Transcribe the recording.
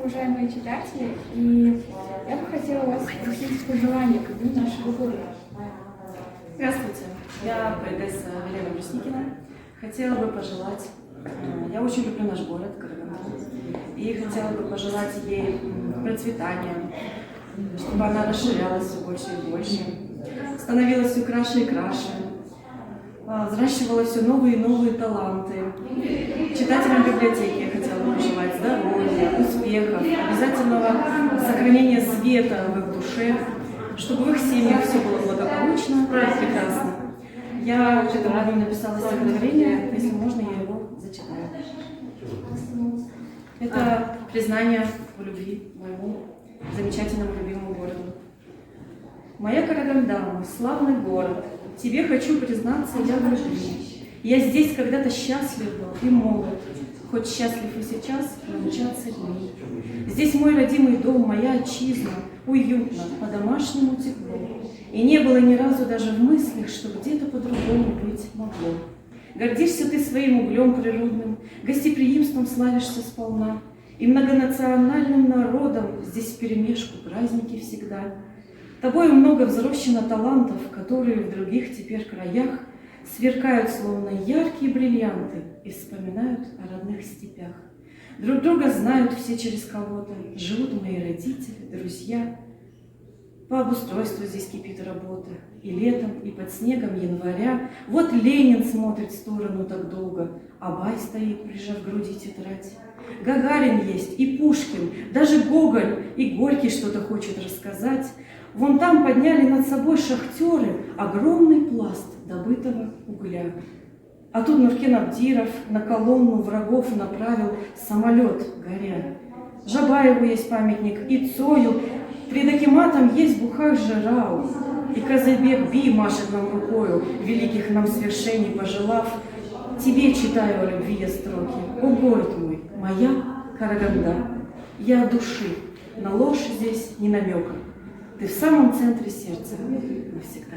уважаемые читатели, и я бы хотела вас спросить пожелания к дню нашего города. Здравствуйте, я поэтесса Елена Брусникина. Хотела бы пожелать, я очень люблю наш город, Караганду, и хотела бы пожелать ей процветания, чтобы она расширялась все больше и больше, становилась все краше и краше, взращивала все новые и новые таланты. Читателям библиотеки я хотела бы пожелать здоровья, успехов, обязательного сохранения света в их душе, чтобы в их семьях все было благополучно и прекрасно. Я к этому году написала стихотворение, если можно, я его зачитаю. Это признание в любви моему замечательному любимому городу. Моя Караганда, мой славный город, тебе хочу признаться, я в любви. Я здесь когда-то счастлив был и молод, хоть счастлив и сейчас, но мчатся дни. Здесь мой родимый дом, моя отчизна, уютно, по-домашнему тепло. И не было ни разу даже в мыслях, что где-то по-другому быть могло. Гордишься ты своим углем природным, гостеприимством славишься сполна, и многонациональным народом здесь вперемешку праздники всегда. Тобою много взрощено талантов, которые в других теперь краях сверкают, словно яркие бриллианты, и вспоминают о родных степях. Друг друга знают все через кого-то, живут мои родители, друзья. По обустройству здесь кипит работа, и летом, и под снегом января. Вот Ленин смотрит в сторону так долго, а Бай стоит, прижав к груди тетрадь. Гагарин есть, и Пушкин, даже Гоголь, и Горький что-то хочет рассказать. Вон там подняли над собой шахтеры огромный пласт добытого угля. А тут Нуркен Абдиров на колонну врагов направил самолет, горя. Жабаеву есть памятник, и Цою, пред Акиматом есть Бухар Жирау, и Казыбек Би машет нам рукою, великих нам свершений пожелав. Тебе читаю о любви я строки, о город мой, моя Караганда. Я от души, на ложь здесь ни намека, ты в самом центре сердца навсегда.